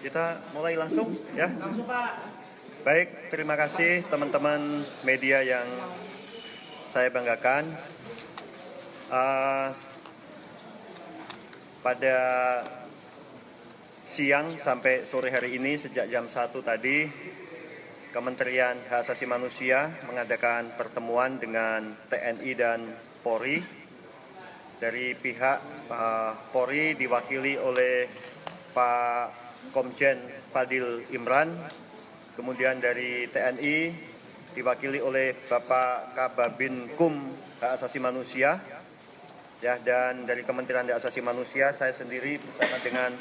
Kita mulai langsung ya. Langsung Pak. Baik, terima kasih teman-teman media yang saya banggakan. Pada siang sampai sore hari ini sejak jam 1 tadi, Kementerian Hak Asasi Manusia mengadakan pertemuan dengan TNI dan Polri. Dari pihak Polri diwakili oleh Pak Komjen Fadil Imran, kemudian dari TNI diwakili oleh Bapak Kababinkum Hak Asasi Manusia, ya, dan dari Kementerian Hak Asasi Manusia saya sendiri bersama dengan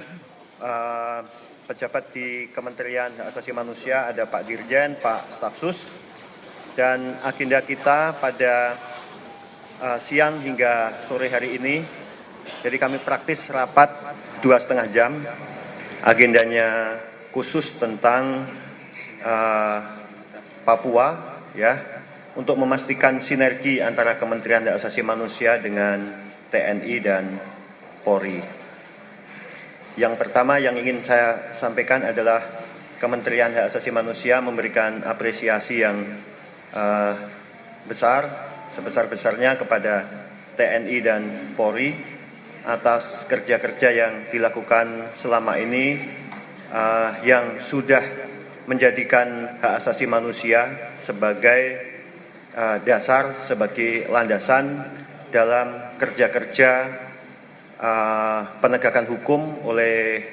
pejabat di Kementerian Hak Asasi Manusia, ada Pak Dirjen, Pak Stafsus, dan agenda kita pada siang hingga sore hari ini. Jadi kami praktis rapat 2,5 jam. Agendanya khusus tentang Papua, ya, untuk memastikan sinergi antara Kementerian Hak Asasi Manusia dengan TNI dan Polri. Yang pertama yang ingin saya sampaikan adalah Kementerian Hak Asasi Manusia memberikan apresiasi yang besar, sebesar-besarnya kepada TNI dan Polri atas kerja-kerja yang dilakukan selama ini, yang sudah menjadikan hak asasi manusia sebagai dasar, sebagai landasan dalam kerja-kerja penegakan hukum oleh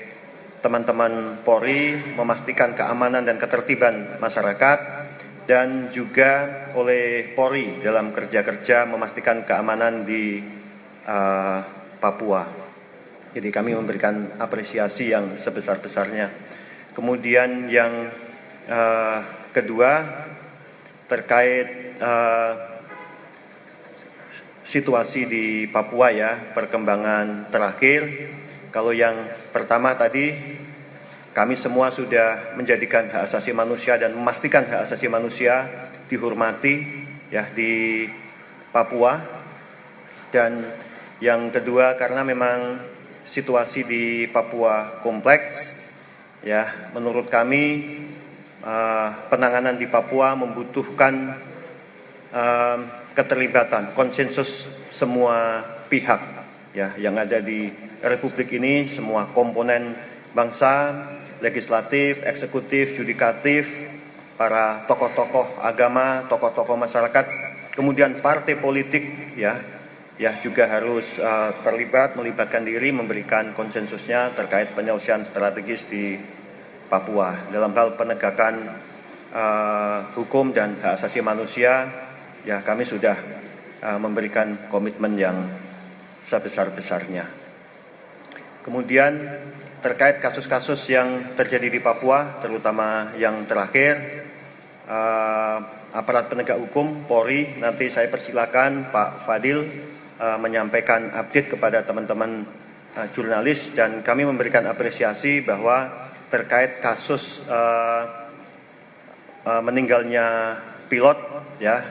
teman-teman Polri, memastikan keamanan dan ketertiban masyarakat, dan juga oleh Polri dalam kerja-kerja memastikan keamanan di Papua. Jadi kami memberikan apresiasi yang sebesar-besarnya. Kemudian yang kedua terkait situasi di Papua, ya, perkembangan terakhir. Kalau yang pertama tadi, kami semua sudah menjadikan hak asasi manusia dan memastikan hak asasi manusia dihormati, ya, di Papua. Dan yang kedua, karena memang situasi di Papua kompleks, ya, menurut kami penanganan di Papua membutuhkan keterlibatan konsensus semua pihak, ya, yang ada di Republik ini, semua komponen bangsa, legislatif, eksekutif, yudikatif, para tokoh-tokoh agama, tokoh-tokoh masyarakat, kemudian partai politik, ya juga harus terlibat, melibatkan diri, memberikan konsensusnya terkait penyelesaian strategis di Papua dalam hal penegakan hukum dan hak asasi manusia. Ya, kami sudah memberikan komitmen yang sebesar-besarnya. Kemudian terkait kasus-kasus yang terjadi di Papua, terutama yang terakhir, aparat penegak hukum Polri, nanti saya persilakan Pak Fadil menyampaikan update kepada teman-teman jurnalis, dan kami memberikan apresiasi bahwa terkait kasus meninggalnya pilot, ya,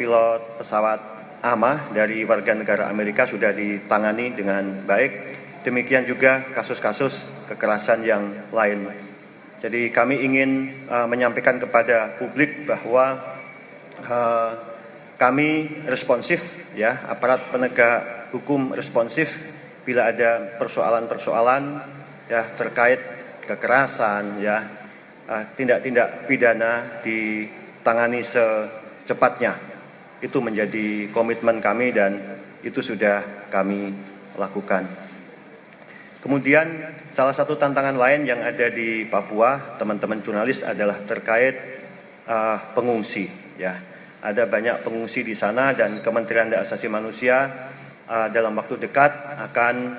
pilot pesawat AMA dari warga negara Amerika sudah ditangani dengan baik. Demikian juga kasus-kasus kekerasan yang lain. Jadi kami ingin menyampaikan kepada publik bahwa kami responsif, ya, aparat penegak hukum responsif bila ada persoalan-persoalan, ya, terkait kekerasan, ya, tindak-tindak pidana ditangani secepatnya. Itu menjadi komitmen kami dan itu sudah kami lakukan. Kemudian salah satu tantangan lain yang ada di Papua, teman-teman jurnalis, adalah terkait pengungsi, ya. Ada banyak pengungsi di sana dan Kementerian Hak Asasi Manusia dalam waktu dekat akan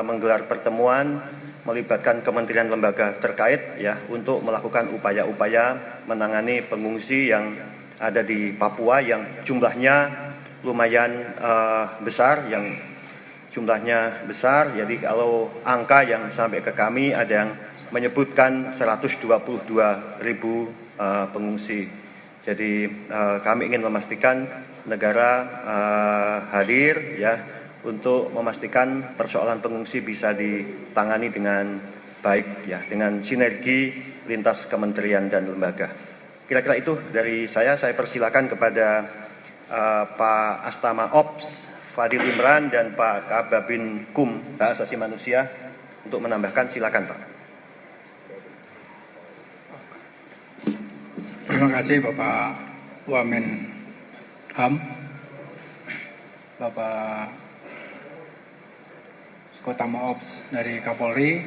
menggelar pertemuan melibatkan kementerian lembaga terkait, ya, untuk melakukan upaya-upaya menangani pengungsi yang ada di Papua yang jumlahnya lumayan besar, yang jumlahnya besar. Jadi kalau angka yang sampai ke kami ada yang menyebutkan 122.000 pengungsi. Jadi kami ingin memastikan negara hadir, ya, untuk memastikan persoalan pengungsi bisa ditangani dengan baik ya, dengan sinergi lintas kementerian dan lembaga. Kira-kira itu dari saya persilakan kepada Pak Astama Ops Fadil Imran dan Pak Kababin Kum Hak Asasi Manusia untuk menambahkan. Silakan Pak. Terima kasih Bapak Wamen HAM, Bapak Kotama Ops dari Kapolri,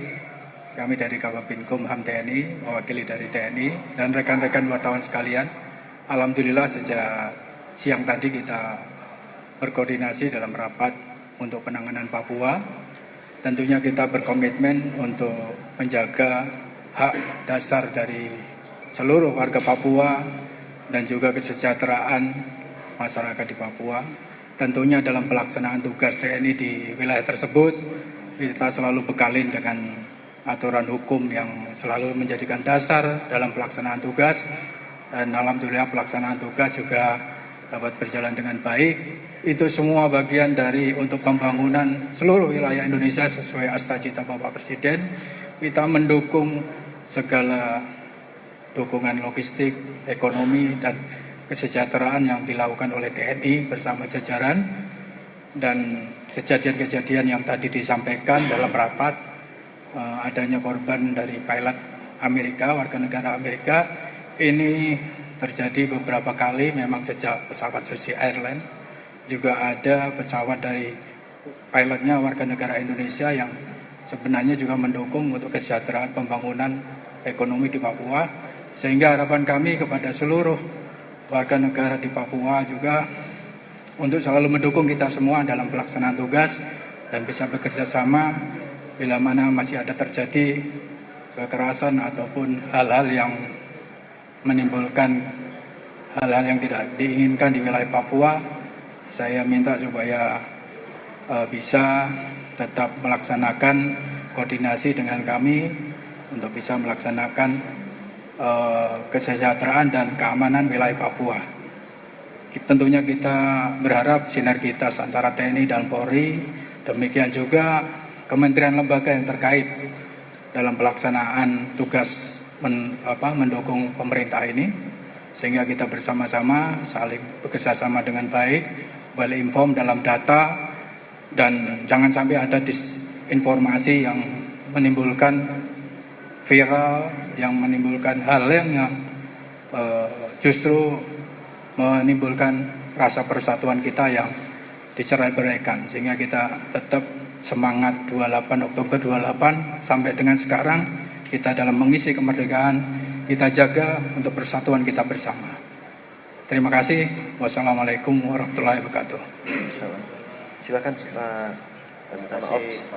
kami dari Kababinkum HAM TNI, mewakili dari TNI, dan rekan-rekan wartawan sekalian. Alhamdulillah sejak siang tadi kita berkoordinasi dalam rapat untuk penanganan Papua. Tentunya kita berkomitmen untuk menjaga hak dasar dari seluruh warga Papua dan juga kesejahteraan masyarakat di Papua. Tentunya dalam pelaksanaan tugas TNI di wilayah tersebut, kita selalu bekalin dengan aturan hukum yang selalu menjadikan dasar dalam pelaksanaan tugas. Dan alhamdulillah pelaksanaan tugas juga dapat berjalan dengan baik. Itu semua bagian dari untuk pembangunan seluruh wilayah Indonesia sesuai asta-cita Bapak Presiden. Kita mendukung segala dukungan logistik, ekonomi, dan kesejahteraan yang dilakukan oleh TNI bersama jajaran. Dan kejadian-kejadian yang tadi disampaikan dalam rapat, adanya korban dari pilot Amerika, warga negara Amerika, ini terjadi beberapa kali memang sejak pesawat Susi Airlines. Juga ada pesawat dari pilotnya warga negara Indonesia yang sebenarnya juga mendukung untuk kesejahteraan pembangunan ekonomi di Papua. Sehingga harapan kami kepada seluruh warga negara di Papua juga untuk selalu mendukung kita semua dalam pelaksanaan tugas dan bisa bekerja sama bila mana masih ada terjadi kekerasan ataupun hal-hal yang menimbulkan hal-hal yang tidak diinginkan di wilayah Papua. Saya minta supaya bisa tetap melaksanakan koordinasi dengan kami untuk bisa melaksanakan kesejahteraan dan keamanan wilayah Papua. Tentunya kita berharap sinergitas antara TNI dan Polri, demikian juga kementerian lembaga yang terkait dalam pelaksanaan tugas mendukung pemerintah ini, sehingga kita bersama-sama saling bekerja sama dengan baik, balik inform dalam data, dan jangan sampai ada disinformasi yang menimbulkan viral, yang menimbulkan hal yang justru menimbulkan rasa persatuan kita yang dicerai-beraikan. Sehingga kita tetap semangat 28 Oktober 28 sampai dengan sekarang, kita dalam mengisi kemerdekaan, kita jaga untuk persatuan kita bersama. Terima kasih. Wassalamualaikum warahmatullahi wabarakatuh. Silakan Pak Astama Ops.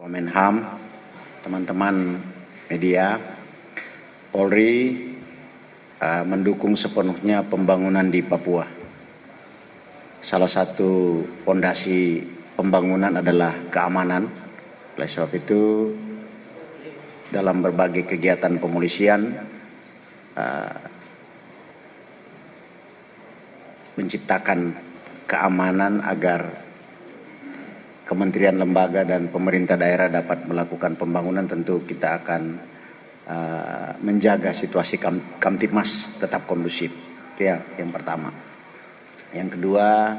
Wamen-HAM, teman-teman media, Polri mendukung sepenuhnya pembangunan di Papua. Salah satu fondasi pembangunan adalah keamanan. Oleh sebab itu, dalam berbagai kegiatan pemolisian, menciptakan keamanan agar kementerian lembaga dan pemerintah daerah dapat melakukan pembangunan. Tentu kita akan menjaga situasi Kamtibmas tetap kondusif. Itu yang pertama. Yang kedua,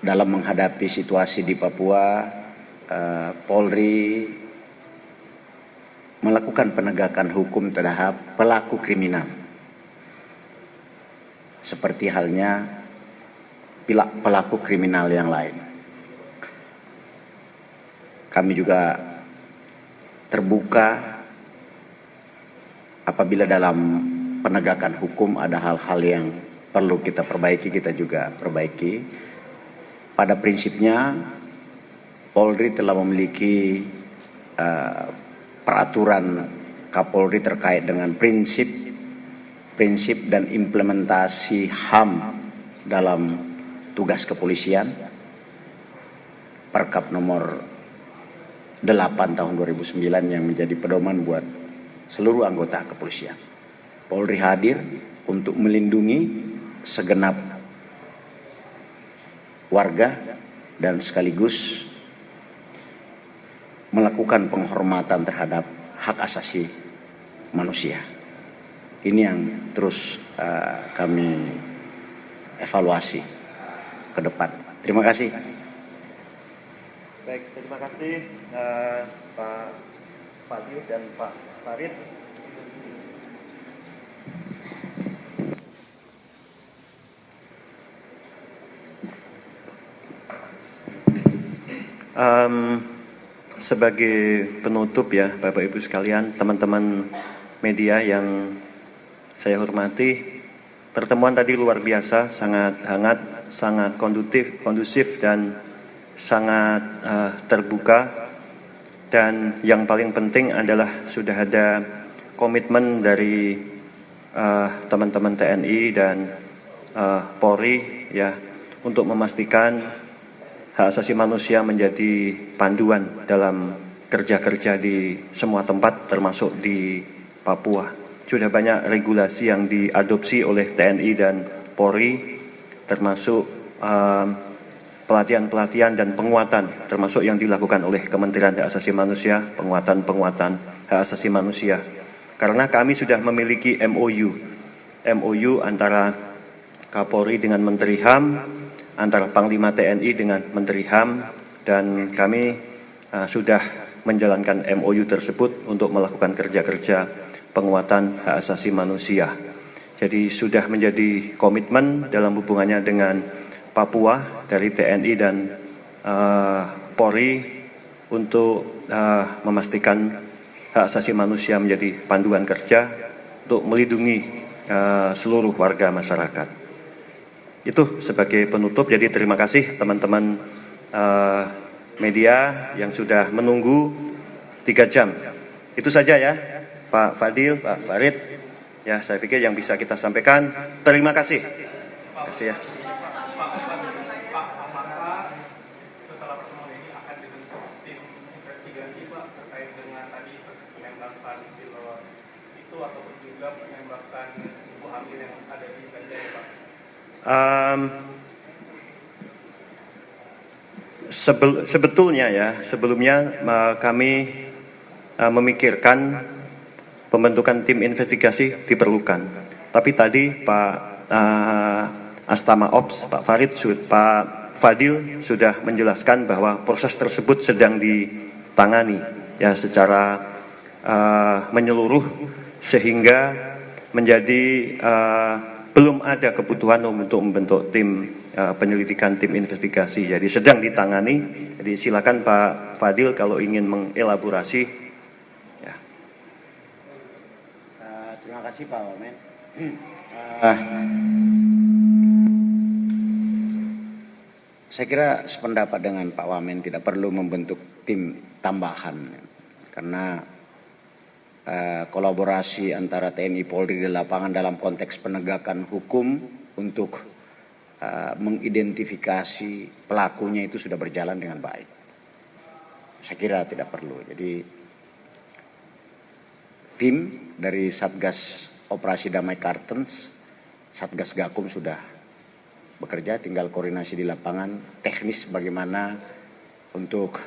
dalam menghadapi situasi di Papua, Polri melakukan penegakan hukum terhadap pelaku kriminal. Seperti halnya pelaku kriminal yang lain. Kami juga terbuka apabila dalam penegakan hukum ada hal-hal yang perlu kita perbaiki, kita juga perbaiki. Pada prinsipnya, Polri telah memiliki peraturan Kapolri terkait dengan prinsip dan implementasi HAM dalam tugas kepolisian, Perkap nomor 8 tahun 2009 yang menjadi pedoman buat seluruh anggota kepolisian. Polri hadir untuk melindungi segenap warga dan sekaligus melakukan penghormatan terhadap hak asasi manusia. Ini yang terus kami evaluasi ke depan. Terima kasih. Baik, terima kasih Pak Fadil dan Pak Farid. Sebagai penutup ya Bapak Ibu sekalian, teman-teman media yang saya hormati, pertemuan tadi luar biasa, sangat hangat, sangat kondusif dan sangat terbuka, dan yang paling penting adalah sudah ada komitmen dari teman-teman TNI dan Polri ya untuk memastikan hak asasi manusia menjadi panduan dalam kerja-kerja di semua tempat termasuk di Papua. Sudah banyak regulasi yang diadopsi oleh TNI dan Polri termasuk pelatihan-pelatihan dan penguatan termasuk yang dilakukan oleh Kementerian Hak Asasi Manusia, penguatan hak asasi manusia. Karena kami sudah memiliki MOU antara Kapolri dengan Menteri HAM, antara Panglima TNI dengan Menteri HAM, dan kami sudah menjalankan MOU tersebut untuk melakukan kerja-kerja penguatan hak asasi manusia. Jadi sudah menjadi komitmen dalam hubungannya dengan Papua dari TNI dan Polri untuk memastikan hak asasi manusia menjadi panduan kerja untuk melindungi seluruh warga masyarakat. Itu sebagai penutup. Jadi terima kasih teman-teman media yang sudah menunggu 3 jam. Itu saja ya Pak Fadil, Pak Farid. Ya, saya pikir yang bisa kita sampaikan. Terima kasih. Terima kasih ya. Setelah pertemuan ini akan dibentuk tim investigasi Pak terkait dengan tadi penembakan pilot itu ataupun juga penembakan ibu hamil yang ada di Banjar Pak? Sebelumnya kami memikirkan pembentukan tim investigasi diperlukan. Tapi tadi Pak Astama Ops, Pak Fadil sudah menjelaskan bahwa proses tersebut sedang ditangani ya secara menyeluruh sehingga menjadi belum ada kebutuhan untuk membentuk tim penyelidikan, tim investigasi. Jadi sedang ditangani. Jadi silakan Pak Fadil kalau ingin mengelaborasi. Ya. Terima kasih Pak Wamen. Saya kira sependapat dengan Pak Wamen, tidak perlu membentuk tim tambahan karena kolaborasi antara TNI Polri di lapangan dalam konteks penegakan hukum untuk mengidentifikasi pelakunya itu sudah berjalan dengan baik. Saya kira tidak perlu. Jadi tim dari Satgas Operasi Damai Kartens, Satgas Gakum sudah bekerja, tinggal koordinasi di lapangan teknis bagaimana untuk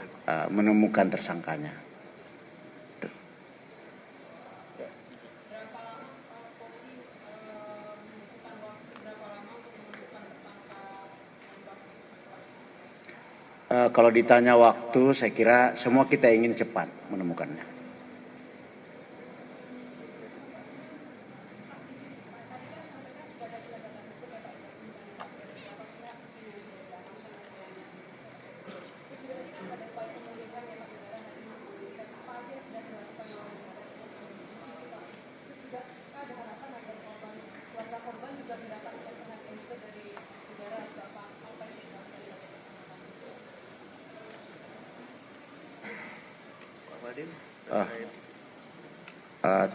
menemukan tersangkanya. Kalau ditanya waktu, saya kira semua kita ingin cepat menemukannya.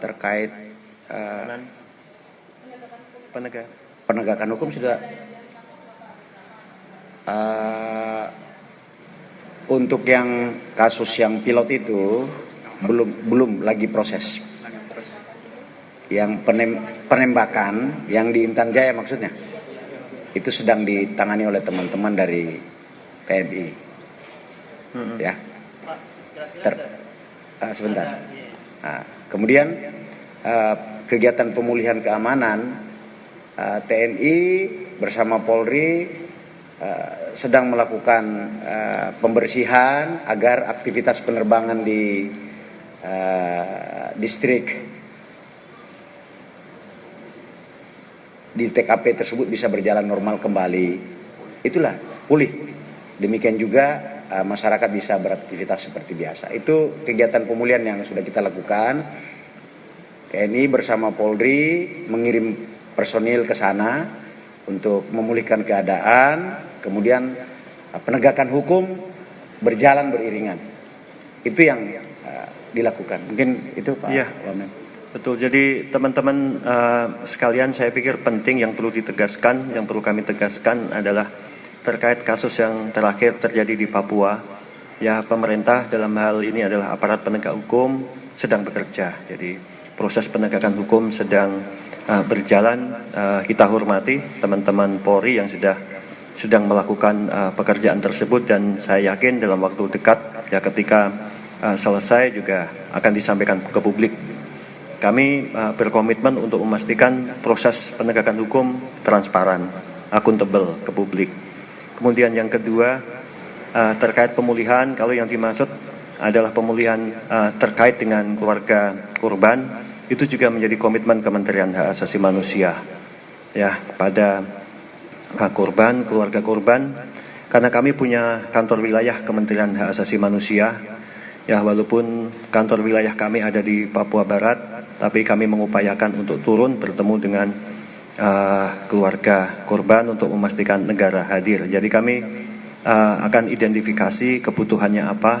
terkait penegakan hukum sudah untuk yang kasus yang pilot itu belum lagi proses. Yang penembakan yang di Intan Jaya maksudnya itu sedang ditangani oleh teman-teman dari TNI. Ya. Sebentar. Kemudian kegiatan pemulihan keamanan TNI bersama Polri sedang melakukan pembersihan agar aktivitas penerbangan di distrik di TKP tersebut bisa berjalan normal kembali. Itulah pulih. Demikian juga masyarakat bisa beraktivitas seperti biasa. Itu kegiatan pemulihan yang sudah kita lakukan. TNI bersama Polri mengirim personil ke sana untuk memulihkan keadaan, kemudian penegakan hukum berjalan beriringan. Itu yang dilakukan. Mungkin itu Pak Wamen. Betul, jadi teman-teman sekalian, saya pikir penting yang perlu ditegaskan, yang perlu kami tegaskan adalah terkait kasus yang terakhir terjadi di Papua. Ya, pemerintah dalam hal ini adalah aparat penegak hukum sedang bekerja. Jadi proses penegakan hukum sedang berjalan. Kita hormati teman-teman Polri yang sedang melakukan pekerjaan tersebut, dan saya yakin dalam waktu dekat ya ketika selesai juga akan disampaikan ke publik. Kami berkomitmen untuk memastikan proses penegakan hukum transparan, akuntabel ke publik. Kemudian yang kedua, terkait pemulihan, kalau yang dimaksud adalah pemulihan terkait dengan keluarga korban, itu juga menjadi komitmen Kementerian Hak Asasi Manusia. Ya, pada korban, keluarga korban, karena kami punya kantor wilayah Kementerian Hak Asasi Manusia. Ya, walaupun kantor wilayah kami ada di Papua Barat, tapi kami mengupayakan untuk turun bertemu dengan keluarga korban untuk memastikan negara hadir. Jadi kami akan identifikasi kebutuhannya apa.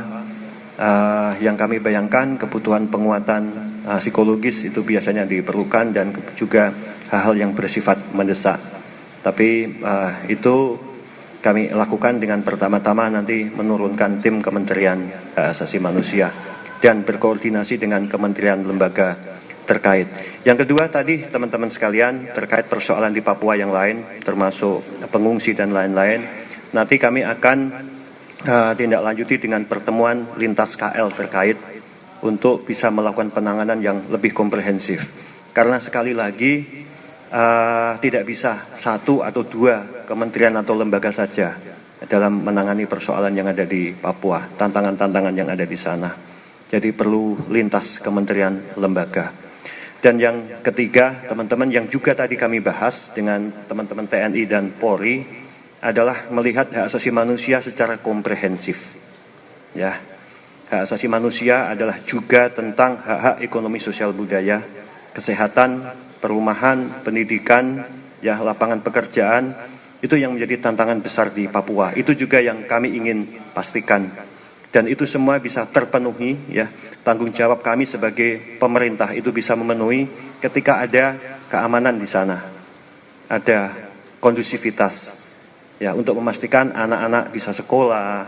Yang kami bayangkan kebutuhan penguatan psikologis itu biasanya diperlukan, dan juga hal-hal yang bersifat mendesak. Tapi itu kami lakukan dengan pertama-tama nanti menurunkan tim Kementerian Hak Asasi Manusia dan berkoordinasi dengan kementerian lembaga terkait. Yang kedua tadi teman-teman sekalian terkait persoalan di Papua yang lain, termasuk pengungsi dan lain-lain. Nanti kami akan tindak lanjuti dengan pertemuan lintas KL terkait untuk bisa melakukan penanganan yang lebih komprehensif. Karena sekali lagi tidak bisa satu atau dua kementerian atau lembaga saja dalam menangani persoalan yang ada di Papua, tantangan-tantangan yang ada di sana. Jadi perlu lintas kementerian lembaga. Dan yang ketiga, teman-teman, yang juga tadi kami bahas dengan teman-teman TNI dan Polri adalah melihat hak asasi manusia secara komprehensif. Ya, hak asasi manusia adalah juga tentang hak-hak ekonomi sosial budaya, kesehatan, perumahan, pendidikan, ya, lapangan pekerjaan. Itu yang menjadi tantangan besar di Papua. Itu juga yang kami ingin pastikan. Dan itu semua bisa terpenuhi, ya. Tanggung jawab kami sebagai pemerintah itu bisa memenuhi ketika ada keamanan di sana. Ada kondusivitas, ya, untuk memastikan anak-anak bisa sekolah,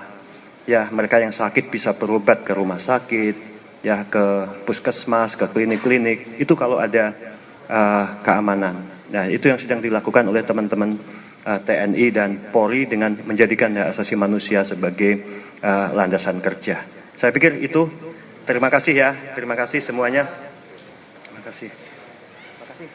ya, mereka yang sakit bisa berobat ke rumah sakit, ya, ke puskesmas, ke klinik-klinik. Itu kalau ada keamanan. Nah, itu yang sedang dilakukan oleh teman-teman TNI dan Polri dengan menjadikan hak asasi manusia sebagai landasan kerja. Saya pikir itu. Terima kasih ya. Terima kasih semuanya. Terima kasih. Terima kasih.